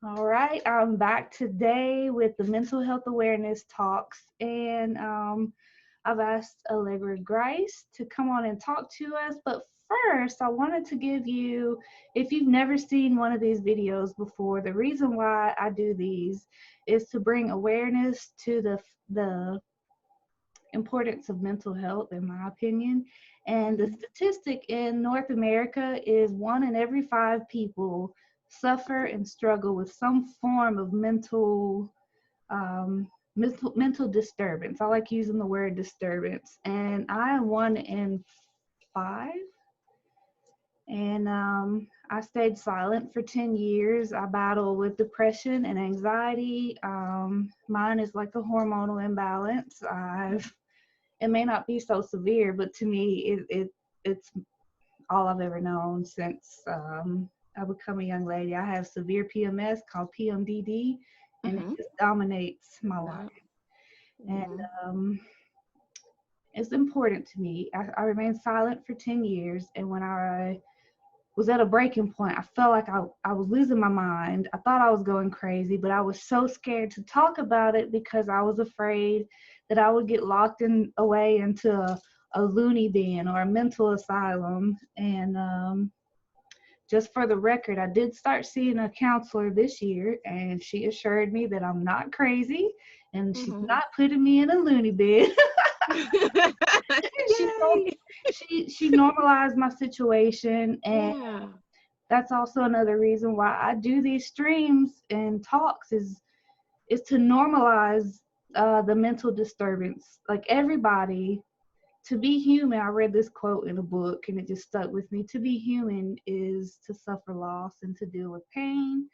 All right, I'm back today with the mental health awareness talks, and I've asked Allegra Grice to come on and talk to us. But first, I wanted to give you, if you've never seen one of these videos before, the reason why I do these is to bring awareness to the importance of mental health, in my opinion. And the Mhm. statistic in North America is 1 in every 5 people suffer and struggle with some form of mental disturbance. I like using the word disturbance, and I am 1 in 5. And I stayed silent for 10 years. I battle with depression and anxiety. Mine is like a hormonal imbalance. It may not be so severe, but to me, it's all I've ever known since I become a young lady. I have severe PMS called PMDD, and it Mhm. just dominates my life. Yeah. And Mhm. um, it's important to me. I remained silent for 10 years, and when I was at a breaking point, I felt like I was losing my mind. I thought I was going crazy, but I was so scared to talk about it because I was afraid that I would get locked away into a loony bin or a mental asylum. And just for the record, I did start seeing a counselor this year, and she assured me that I'm not crazy and she's Mhm. not putting me in a loony bin. she told Yay. me she normalized my situation, and Yeah. that's also another reason why I do these streams and talks is to normalize the mental disturbance. Like everybody, to be human. I read this quote in a book and it just stuck with me. To be human is to suffer loss and to deal with pain.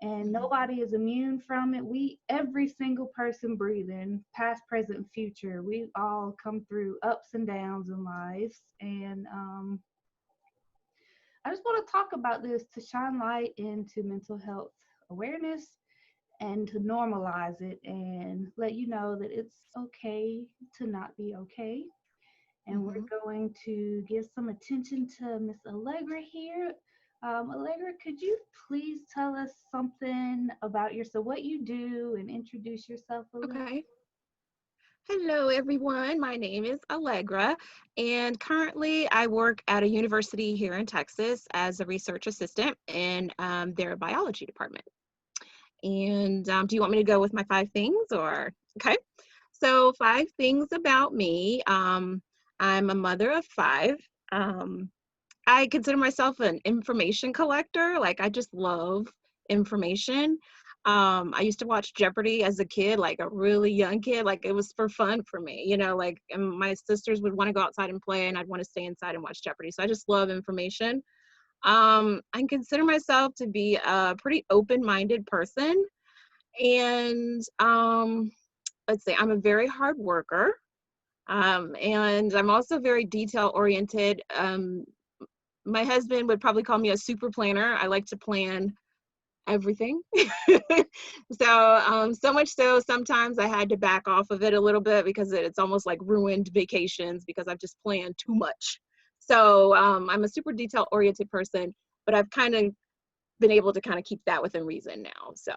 And Mhm. nobody is immune from it. Every single person breathing, past, present, and future, we all come through ups and downs in life. And I just want to talk about this to shine light into mental health awareness and to normalize it and let you know that it's okay to not be okay. And Mhm. we're going to give some attention to Miss Allegra here. Allegra, could you please tell us something about yourself, what you do, and introduce yourself a little? Okay. Hello, everyone. My name is Allegra, and currently I work at a university here in Texas as a research assistant in their biology department. And do you want me to go with my 5 things or? Okay. So, 5 things about me. I'm a mother of 5. Um, I consider myself an information collector. Like, I just love information. I used to watch Jeopardy as a kid, like a really young kid. Like, it was for fun for me, like, and my sisters would want to go outside and play, and I'd want to stay inside and watch Jeopardy. So I just love information. I consider myself to be a pretty open-minded person. And let's see, I'm a very hard worker. And I'm also very detail oriented. My husband would probably call me a super planner. I like to plan everything. So much so sometimes I had to back off of it a little bit because it's almost like ruined vacations because I've just planned too much. So I'm a super detail oriented person, but I've kind of been able to kind of keep that within reason now. So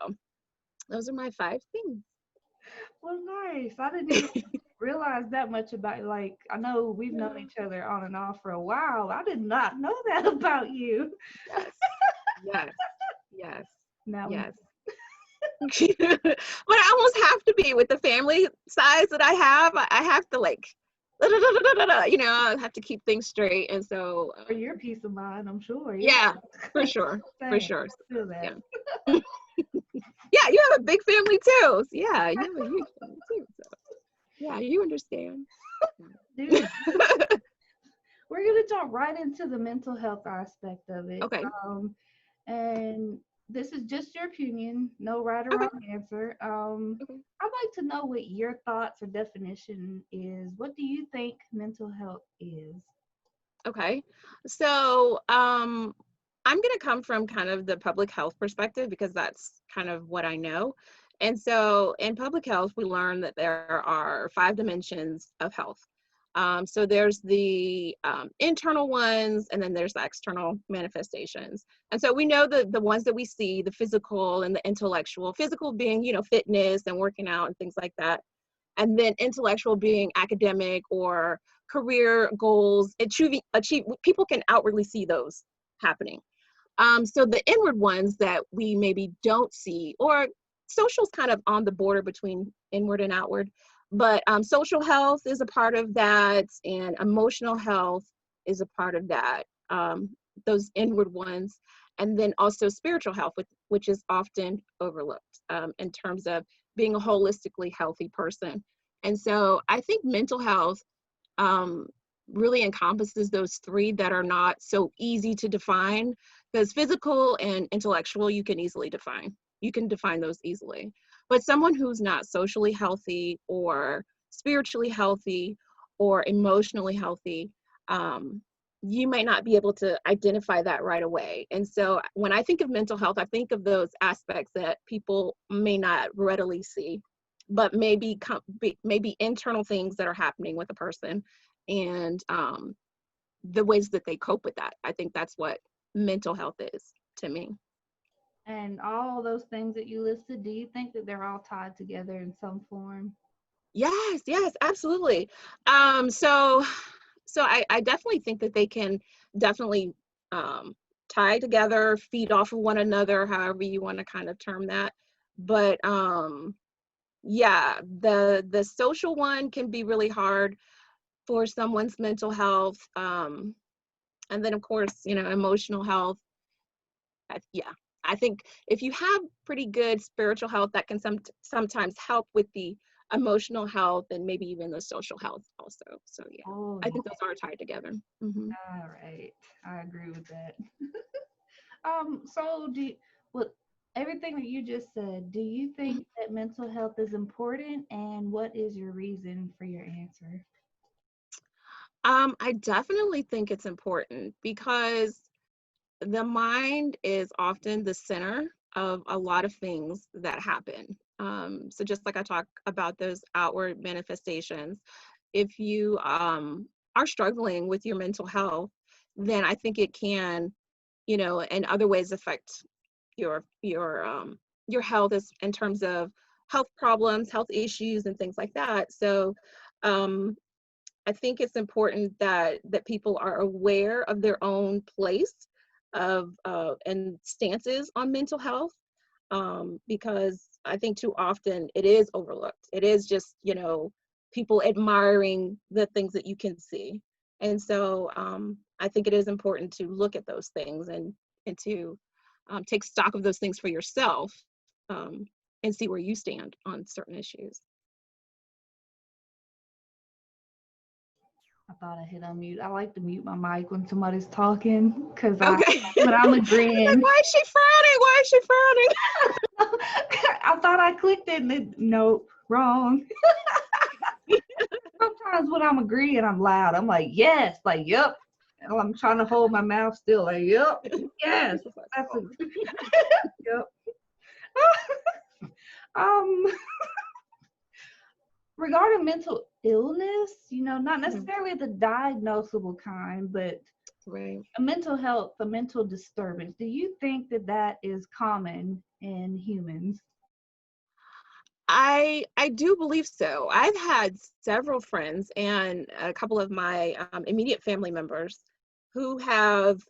those are my 5 things. Well, nice. I didn't even realize that much about you. Like, I know we've known Yeah. each other on and off for a while. I did not know that about you. Yes. Yes. Yes. Now we Yes. But I almost have to be with the family size that I have. I have to like, I have to keep things straight. And so, for your peace of mind, I'm sure. Yeah. yeah, for sure. For Same. sure. I feel that. Yeah. Yeah, you have a big family too. Yeah, you have a huge family too. So, yeah, you understand. Dude, we're gonna jump right into the mental health aspect of it. Okay. And this is just your opinion, no right or Okay. wrong answer. Okay. I'd like to know what your thoughts or definition is. What do you think mental health is? Okay. So, I'm going to come from kind of the public health perspective because that's kind of what I know. And so in public health, we learn that there are 5 dimensions of health. So there's the internal ones, and then there's the external manifestations. And so we know the ones that we see, the physical and the intellectual, physical being, fitness and working out and things like that. And then intellectual being academic or career goals, achieve people can outwardly see those happening. So the inward ones that we maybe don't see, or social's kind of on the border between inward and outward, but social health is a part of that, and emotional health is a part of that, those inward ones. And then also spiritual health, which is often overlooked in terms of being a holistically healthy person. And so I think mental health really encompasses those three that are not so easy to define, because physical and intellectual you can easily define. You can define those easily. But someone who's not socially healthy or spiritually healthy or emotionally healthy, you may not be able to identify that right away. And so when I think of mental health, I think of those aspects that people may not readily see, but maybe internal things that are happening with a person, and the ways that they cope with that. I think that's what mental health is to me. And all those things that you listed, do you think that they're all tied together in some form? Yes, absolutely. So I definitely think that they can definitely tie together, feed off of one another, however you want to kind of term that. But yeah, the social one can be really hard for someone's mental health. And then of course, emotional health. Yeah, I think if you have pretty good spiritual health, that can sometimes help with the emotional health and maybe even the social health also. So yeah, Oh, I think those are tied together. Hmm. all right. I agree with that. So well, everything that you just said, do you think that mental health is important, and what is your reason for your answer? I definitely think it's important because the mind is often the center of a lot of things that happen. So just like I talk about those outward manifestations, if you are struggling with your mental health, then I think it can, in other ways affect your health is in terms of health problems, health issues, and things like that. So um, I think it's important that people are aware of their own place of and stances on mental health, because I think too often it is overlooked. It is just people admiring the things that you can see, and so I think it is important to look at those things and to take stock of those things for yourself, um, and see where you stand on certain issues. I thought I hit unmute. I like to mute my mic when somebody's talking because Okay. when I'm Like, agreeing. why is she frowning? Why is she frowning? I thought I clicked it and nope, wrong. Sometimes when I'm agreeing, I'm loud. I'm like, yes, like, yep. And I'm trying to hold my mouth still, like, yep, yes. That's a, yep. um, Regarding mental illness, not necessarily the diagnosable kind, but Right. a mental disturbance. Do you think that that is common in humans? I do believe so. I've had several friends and a couple of my immediate family members who have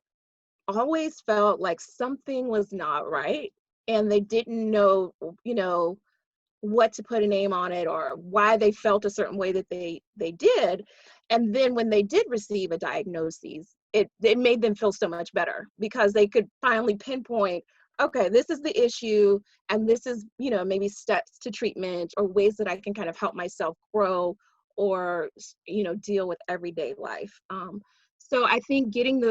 always felt like something was not right, and they didn't know, what to put a name on it or why they felt a certain way that they did. And then when they did receive a diagnosis, it made them feel so much better because they could finally pinpoint, okay, this is the issue, and this is, maybe steps to treatment or ways that I can kind of help myself grow or deal with everyday life. So I think getting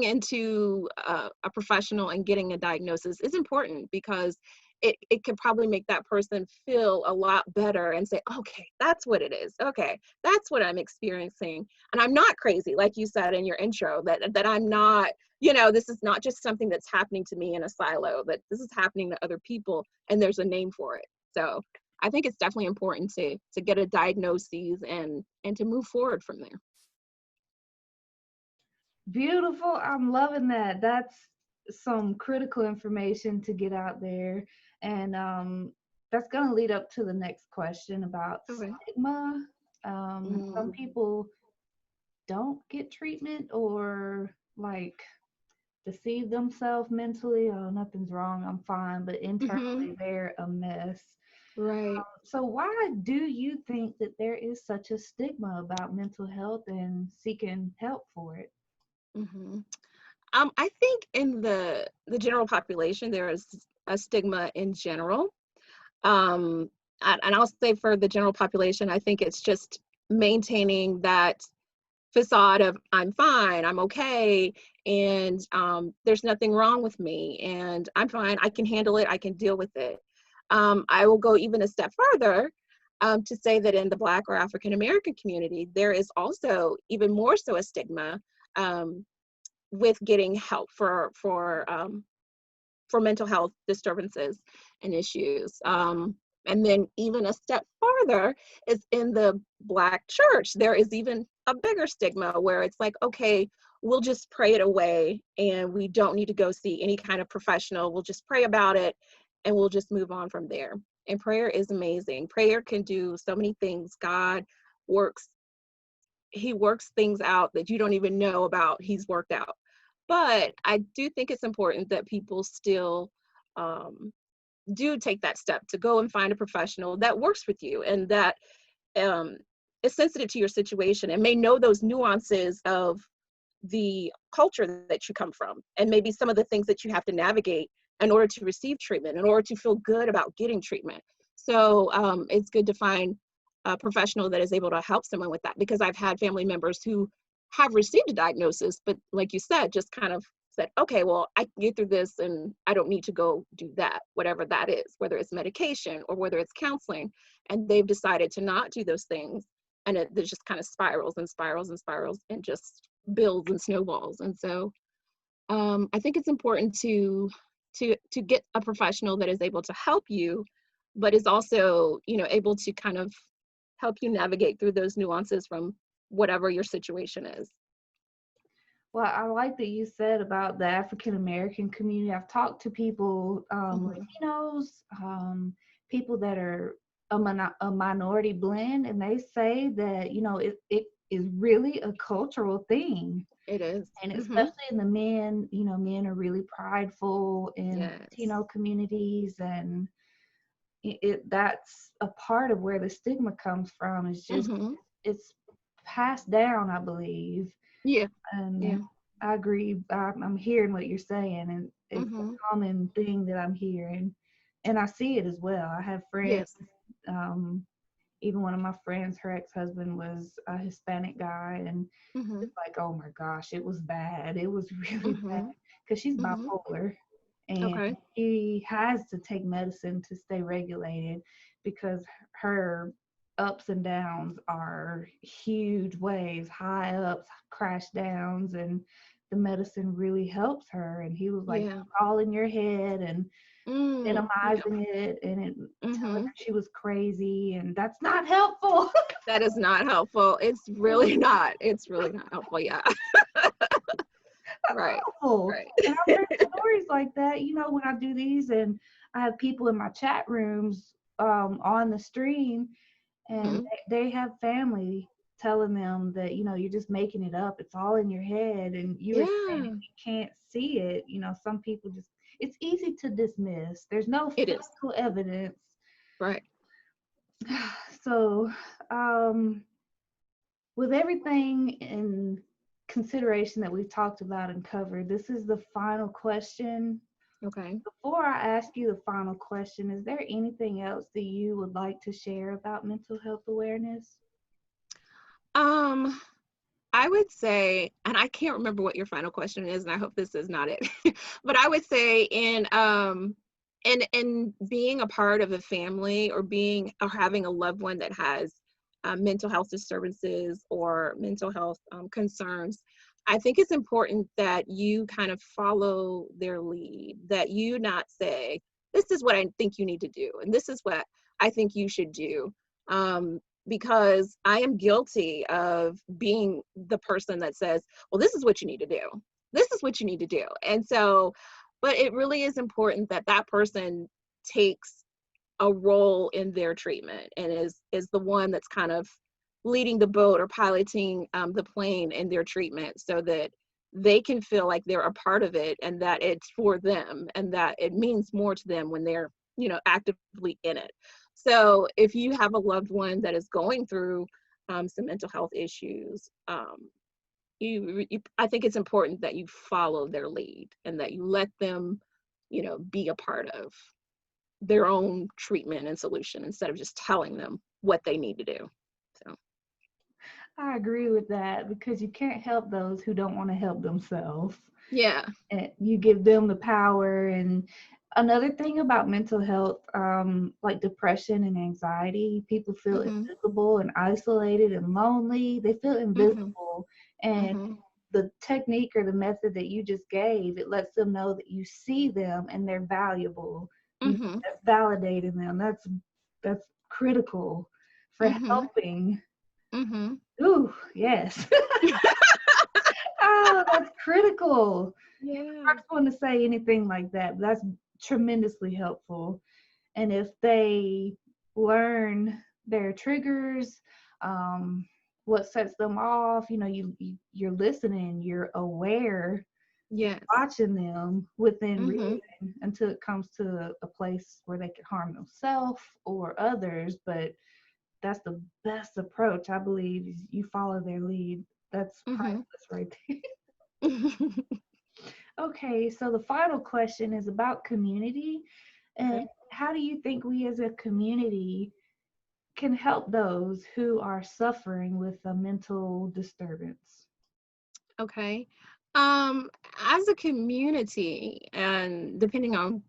into a professional and getting a diagnosis is important because it could probably make that person feel a lot better and say, okay, that's what it is. Okay, that's what I'm experiencing. And I'm not crazy, like you said in your intro, that I'm not, this is not just something that's happening to me in a silo, but this is happening to other people and there's a name for it. So I think it's definitely important to get a diagnosis and to move forward from there. Beautiful. I'm loving that. That's some critical information to get out there. And that's going to lead up to the next question about Okay. stigma. Some Mm, people don't get treatment or like deceive themselves mentally. Oh, nothing's wrong. I'm fine. But mm-hmm. internally, they're a mess. Right. So, why do you think that there is such a stigma about mental health and seeking help for it? Mm-hmm. I think in the general population, there is a stigma in general. Um, and I'll say for the general population, I think it's just maintaining that facade of I'm fine, I'm okay, and there's nothing wrong with me, and I'm fine, I can handle it, I can deal with it. I will go even a step further to say that in the Black or African American community, there is also even more so a stigma um, with getting help for mental health disturbances and issues. And then even a step farther is in the Black church. There is even a bigger stigma where it's like, okay, we'll just pray it away and we don't need to go see any kind of professional. We'll just pray about it and we'll just move on from there. And prayer is amazing. Prayer can do so many things. God works, he works things out that you don't even know about, he's worked out. But I do think it's important that people still um, do take that step to go and find a professional that works with you and that um, is sensitive to your situation and may know those nuances of the culture that you come from and maybe some of the things that you have to navigate in order to receive treatment, in order to feel good about getting treatment. So it's good to find a professional that is able to help someone with that, because I've had family members who have received a diagnosis, but like you said, just kind of said, okay, well, I can get through this and I don't need to go do that, whatever that is, whether it's medication or whether it's counseling. And they've decided to not do those things. And it just kind of spirals and spirals and spirals and just builds and snowballs. And so I think it's important to get a professional that is able to help you, but is also, you know, able to kind of help you navigate through those nuances from whatever your situation is. Well, I like that you said about the African American community. I've talked to people, Mm-hmm. Latinos, people that are a minority blend, and they say that, it is really a cultural thing. It is. And Mm-hmm. especially in the men, men are really prideful in Yes. Latino communities, and that's a part of where the stigma comes from. Is just Mm-hmm. it's passed down, I believe. Yeah. And Yeah. I agree. I'm hearing what you're saying, and it's a Mm-hmm. common thing that I'm hearing, and I see it as well. I have friends. Yes. Um, Even one of my friends, her ex-husband was a Hispanic guy, and Mm-hmm. it's like, oh my gosh, it was bad. It was really bad Mm-hmm. because she's Mm-hmm. bipolar, and Okay. he has to take medicine to stay regulated because her ups and downs are huge waves, high ups, crash downs, and the medicine really helps her. And he was like, Yeah. all in your head and Yeah. minimizing it and telling Mm-hmm. her she was crazy, and that's not helpful. That is not helpful. It's really not. It's really not helpful. Yeah. That's Right. awful. Right. And I've heard stories like that, when I do these, and I have people in my chat rooms on the stream, and Mhm. they have family telling them that, you're just making it up. It's all in your head. And you were saying if Yeah, you can't see it, some people just, it's easy to dismiss. There's no it is. physical evidence. Right. So, um, with everything in consideration that we've talked about and covered, this is the final question. Okay. Before I ask you the final question, is there anything else that you would like to share about mental health awareness? Um, I would say, and I can't remember what your final question is, and I hope this is not it, but I would say in being a part of a family or being or having a loved one that has mental health disturbances or mental health concerns, I think it's important that you kind of follow their lead, that you not say, this is what I think you need to do, and this is what I think you should do. Because I am guilty of being the person that says, well, this is what you need to do. This is what you need to do. And so, but it really is important that that person takes a role in their treatment and is the one that's kind of leading the boat or piloting the plane in their treatment, so that they can feel like they're a part of it and that it's for them and that it means more to them when they're, you know, actively in it. So if you have a loved one that is going through some mental health issues, I think it's important that you follow their lead and that you let them, you know, be a part of their own treatment and solution instead of just telling them what they need to do. So I agree with that, because you can't help those who don't want to help themselves. yeah. And you give them the power. And another thing about mental health, like depression and anxiety, people feel Mhm. invisible and isolated and lonely. They feel Mhm. invisible. And Mhm. the technique or the method that you just gave, it lets them know that you see them and they're valuable. Mhm. That's validating them. That's critical for Mhm. helping. Mhm. Ooh, yes. Oh, that's critical. Yeah. First one to say anything like that, but that's tremendously helpful. And if they learn their triggers, um, what sets them off, you're listening, you're aware, Yes. watching them within Mhm. reason until it comes to a place where they can harm themselves or others. But that's the best approach, I believe, is you follow their lead. That's Mhm. priceless right there. Okay, so the final question is about community. And Okay. how do you think we as a community can help those who are suffering with a mental disturbance? Okay. Um, as a community, and depending on,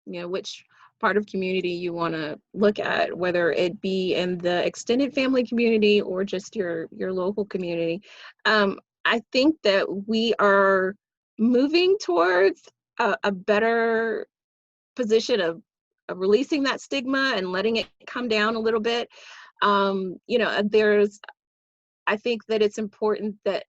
you know, which part of community you want to look at, whether it be in the extended family community or just your local community, I think that we are moving towards a better position of releasing that stigma and letting it come down a little bit. You know, I think that it's important that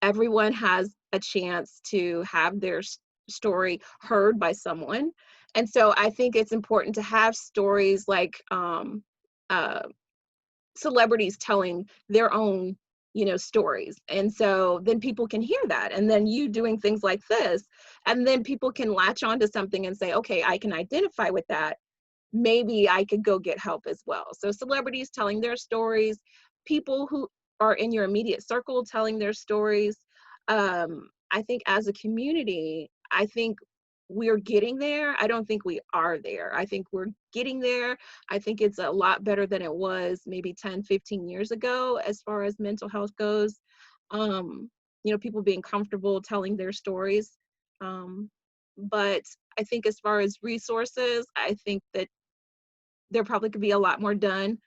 everyone has a chance to have their story heard by someone. And so I think it's important to have stories like uh, celebrities telling their own, you know, stories. And so then people can hear that. And then you doing things like this, and then people can latch onto something and say, okay, I can identify with that. Maybe I could go get help as well. So celebrities telling their stories, people who are in your immediate circle telling their stories. I think as a community, I think we're getting there. I don't think we are there. I think we're getting there. I think it's a lot better than it was maybe 10, 15 years ago as far as mental health goes. Um, you know, people being comfortable telling their stories. Um, but I think as far as resources, I think that there probably could be a lot more done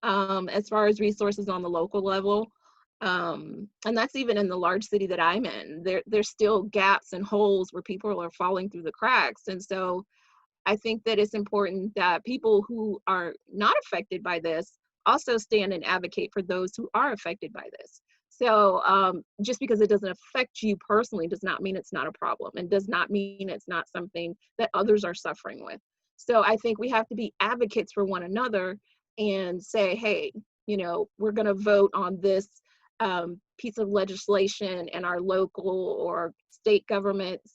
as far as resources on the local level. And that's even in the large city that I'm in. There's still gaps and holes where people are falling through the cracks. And so I think that it's important that people who are not affected by this also stand and advocate for those who are affected by this. So just because it doesn't affect you personally does not mean it's not a problem, and does not mean it's not something that others are suffering with. So I think we have to be advocates for one another and say, hey, you know, we're going to vote on this piece of legislation in our local or state government's,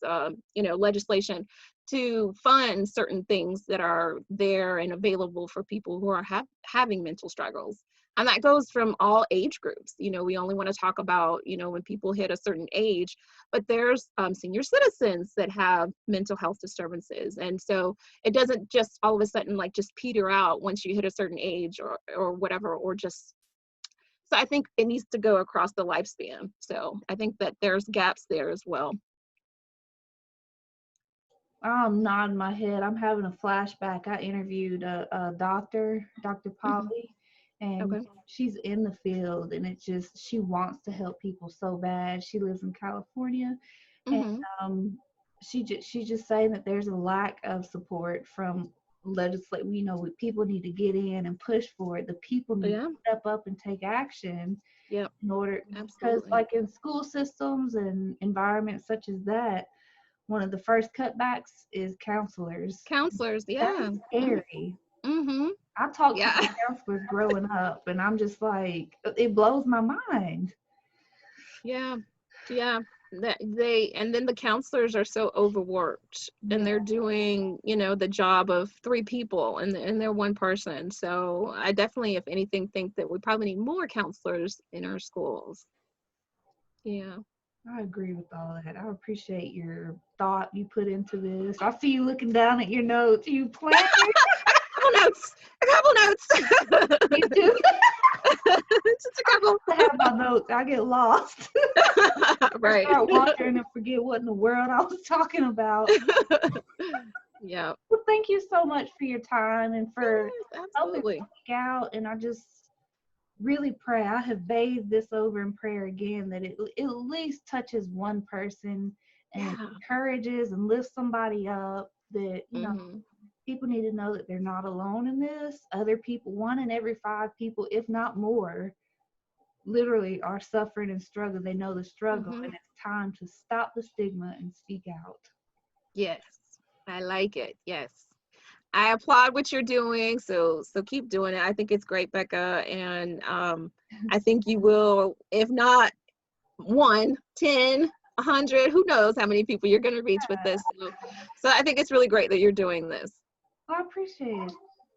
you know, legislation to fund certain things that are there and available for people who are having mental struggles. And that goes from all age groups. You know, we only want to talk about, you know, when people hit a certain age, but there's senior citizens that have mental health disturbances. And so it doesn't just all of a sudden like just peter out once you hit a certain age or whatever, or just, so I think it needs to go across the lifespan. So I think that there's gaps there as well. I'm nodding my head. I'm having a flashback. I interviewed a doctor, Dr. Hmm. Polly, and Okay. she's in the field, and she wants to help people so bad. She lives in California, and Hmm. she's just saying that there's a lack of support from legislate, people need to get in and push for it. The people need Yeah. to step up and take action Yep. in order, because Absolutely. like in school systems and environments such as that, one of the first cutbacks is counselors. Counselors. That's Yeah. scary. Mm-hmm. I talked to Yeah. some counselors growing up, and I'm just like, it blows my mind. Yeah. Yeah. That they and then the counselors are so overworked and Yeah, they're doing, the job of three people and they're one person. So I definitely, if anything, think that we probably need more counselors in our schools. Yeah. I agree with all that. I appreciate your thought you put into this. I see you looking down at your notes. You plan Couple notes. A couple notes. you do. Just a couple. I have my notes. I get lost. I Right. start wandering and forget what in the world I was talking about. Yeah. Well, thank you so much for your time and for Yes, helping me absolutely. speak out. And I just really pray. I have bathed this over in prayer again, that it at least touches one person and Yeah. encourages and lifts somebody up. That, Hmm. people need to know that they're not alone in this. Other people, one in every five people, if not more, literally are suffering and struggling. They know the struggle, Hmm. and it's time to stop the stigma and speak out. Yes. I like it. Yes. I applaud what you're doing. So keep doing it. I think it's great, Becca. And I think you will, if not one, 10, 100, who knows how many people you're going to reach with this. So I think it's really great that you're doing this. Well, I appreciate it.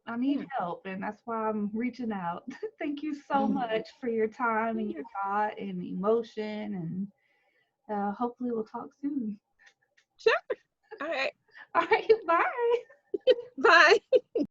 I need Yeah. help, and that's why I'm reaching out. Thank you so Mhm. much for your time and Yeah. your thought and emotion, and hopefully we'll talk soon. Sure. All right. All right, bye. Bye.